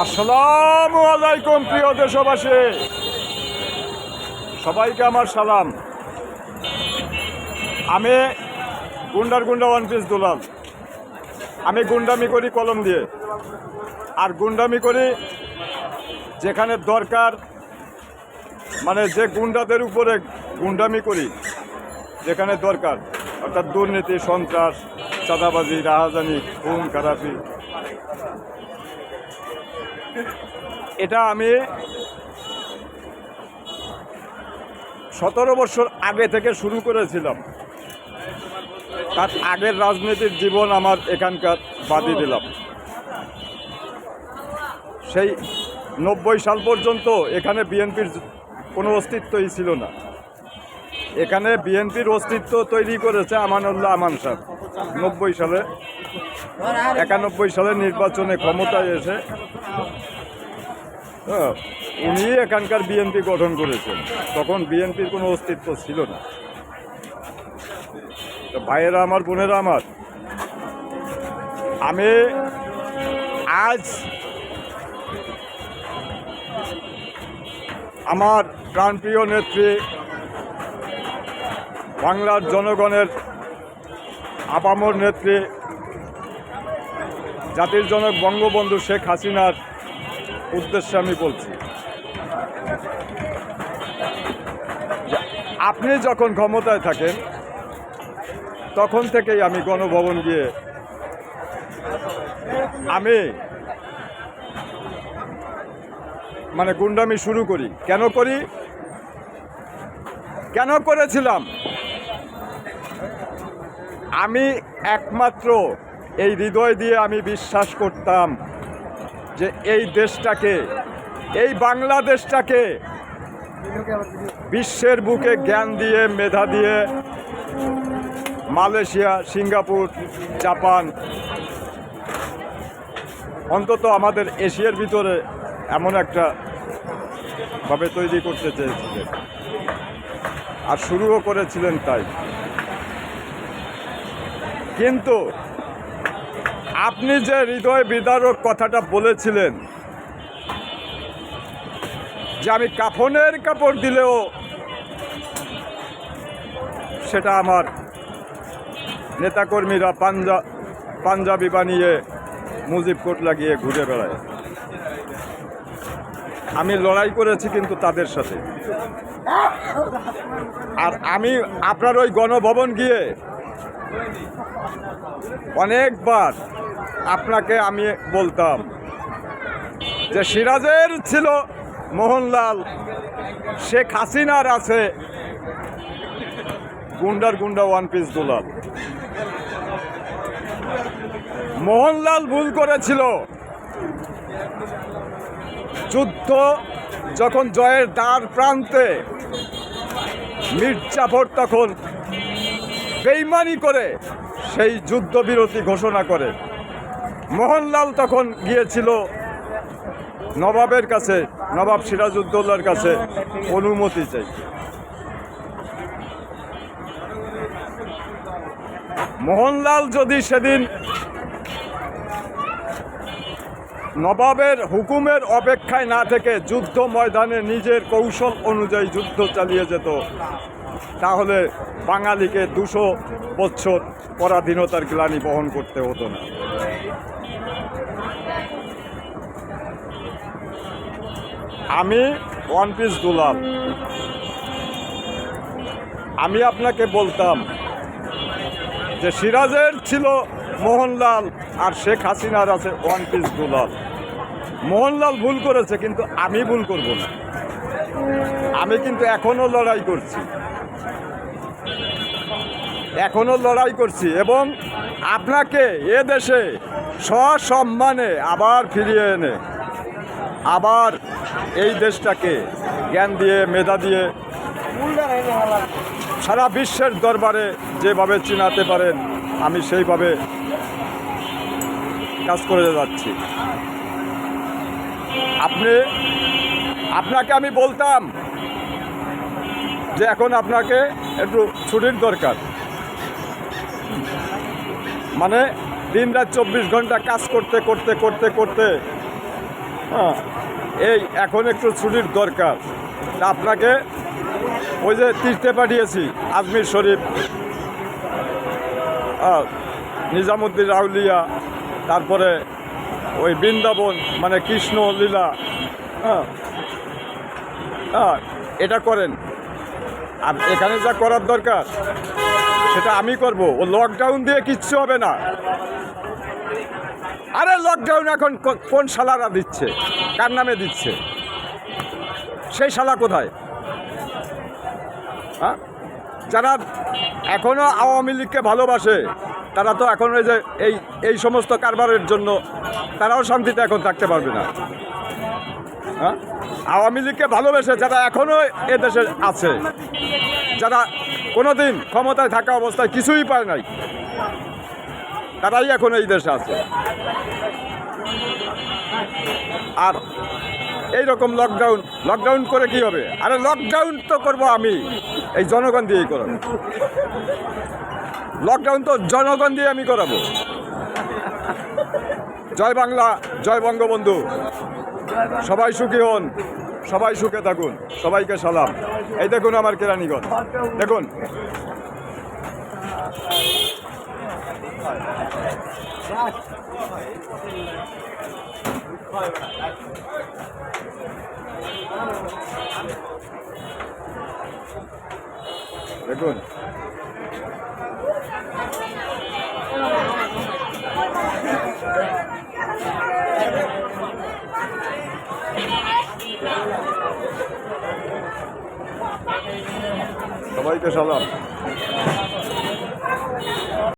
আসসালামু আলাইকুম প্রিয় দেশবাসী, সবাইকে আমার সালাম। আমি গুন্ডার গুন্ডা ওয়ান পিস দুলাল। আমি গুন্ডামি করি কলম দিয়ে, আর গুন্ডামি করি যেখানে দরকার, মানে যে গুন্ডাদের উপরে গুন্ডামি করি যেখানে দরকার, অর্থাৎ দুর্নীতি, সন্ত্রাস, চাঁদাবাজি, রাহাজানি, খুন খারাপি। এটা আমি 17 বছর আগে থেকে শুরু করেছিলাম। তার আগের রাজনীতির জীবন আমার এখানকার বাদই দিলাম। সেই 90 সাল পর্যন্ত এখানে বিএনপির কোনো অস্তিত্বই ছিল না। এখানে বিএনপির অস্তিত্ব তৈরি করেছে আমানুল্লাহ আমান সাহেব 91 সালে নির্বাচনে ক্ষমতায় এসে উনি এখানকার বিএনপি গঠন করেছেন। তখন বিএনপির কোনো অস্তিত্ব ছিল না। তো ভাইয়েরা আমার, বোনেরা আমার, আমি আজ আমার প্রাণপ্রিয় নেত্রী, বাংলার জনগণের আপামর নেত্রী, জাতির জনক বঙ্গবন্ধু শেখ হাসিনার উদ্দেশ্যে আমি বলছি, আপনি যখন ক্ষমতায় থাকেন তখন থেকেই আমি গণভবন গিয়ে আমি গুন্ডামি শুরু করি। কেন করেছিলাম? আমি একমাত্র এই হৃদয় দিয়ে আমি বিশ্বাস করতাম যে এই দেশটাকে, এই বাংলাদেশটাকে বিশ্বের বুকে জ্ঞান দিয়ে, মেধা দিয়ে মালয়েশিয়া, সিঙ্গাপুর, জাপান, অন্তত আমাদের এশিয়ার ভিতরে এমন একটা ভাবে তৈরি করতে চেয়েছিলেন, আর শুরুও করেছিলেন তাই। কিন্তু আপনি যে হৃদয় বিদারক কথাটা বলেছিলেন যে আমি কাফনের কাপড় দিলেও সেটা আমার নেতাকর্মীরা পাঞ্জাবি বানিয়ে মুজিব কোট লাগিয়ে ঘুরে বেড়ায়। আমি লড়াই করেছি কিন্তু তাদের সাথে। আর আমি আপনার ওই গণভবন গিয়ে অনেকবার আপনাকে আমি বলতাম যে সিরাজের ছিল মোহনলাল, শেখ হাসিনার আছে গুন্ডার গুন্ডা ওয়ান পিস দুলাল। মোহনলাল ভুল করেছিল। যুদ্ধ যখন জয়ের দ্বার প্রান্তে, মীর জাফর তখন বেইমানি করে সেই যুদ্ধবিরতি ঘোষণা করে। মোহনলাল তখন গিয়েছিল নবাবের কাছে, নবাব সিরাজউদ্দৌলার কাছে অনুমতি চাই। মোহনলাল যদি সেদিন নবাবের হুকুমের অপেক্ষায় না থেকে যুদ্ধ ময়দানে নিজের কৌশল অনুযায়ী যুদ্ধ চালিয়ে যেত, তাহলে বাঙালিকে 200 বছর পরাধীনতার গ্লানি বহন করতে হতো না। আমি ওয়ান পিস দুলাল, আমি আপনাকে বলতাম যে সিরাজের ছিল মোহনলাল আর শেখ হাসিনার আছে ওয়ান পিস দুলাল। মোহনলাল ভুল করেছে, কিন্তু আমি ভুল করব না। আমি কিন্তু এখনও লড়াই করছি এবং আপনাকে এ দেশে সসম্মানে আবার ফিরিয়ে এনে আবার এই দেশটাকে জ্ঞান দিয়ে, মেধা দিয়ে সারা বিশ্বের দরবারে যেভাবে চিনাতে পারেন, আমি সেইভাবে কাজ করে যাচ্ছি। আপনাকে আমি বলতাম যে এখন আপনাকে একটু ছুটির দরকার, মানে দিন রাত 24 ঘন্টা কাজ করতে করতে করতে করতে হ্যাঁ এই এখন একটু ছুটির দরকার। তা আপনাকে ওই যে তীর্থে পাঠিয়েছি আজমির শরীফ, নিজামুদ্দিন আউলিয়া, তারপরে ওই বৃন্দাবন মানে কৃষ্ণ লীলা, হ্যাঁ হ্যাঁ এটা করেন। আর এখানে যা করার দরকার সেটা আমি করব। ও লকডাউন দিয়ে কিচ্ছু হবে না। আরে লকডাউন এখন কোন শালারা দিচ্ছে, কার নামে দিচ্ছে? সেই শালা কোথায়? হ্যাঁ, যারা এখনও আওয়ামী লীগকে ভালোবাসে তারা তো এখন ওই যে এই সমস্ত কারবারের জন্য তারাও শান্তিতে এখন থাকতে পারবে না। হ্যাঁ, আওয়ামী লীগকে ভালোবেসে যারা এখনও এদেশে আছে, যারা কোনোদিন ক্ষমতায় থাকা অবস্থায় কিছুই পায় নাই, তারাই এখন এই দেশে আছে। আর এই রকম লকডাউন করে কি হবে? আরে লকডাউন তো করব আমি, এই জনগণ দিয়েই করাবো। লকডাউন তো জনগণ দিয়ে আমি করাবো। জয় বাংলা, জয় বঙ্গবন্ধু। সবাই সুখী হন, সবাই সুখে থাকুন, সবাইকে সালাম। এই দেখুন আমার কেরানীগঞ্জ, দেখুন দেখুন সবাইকে সালাম।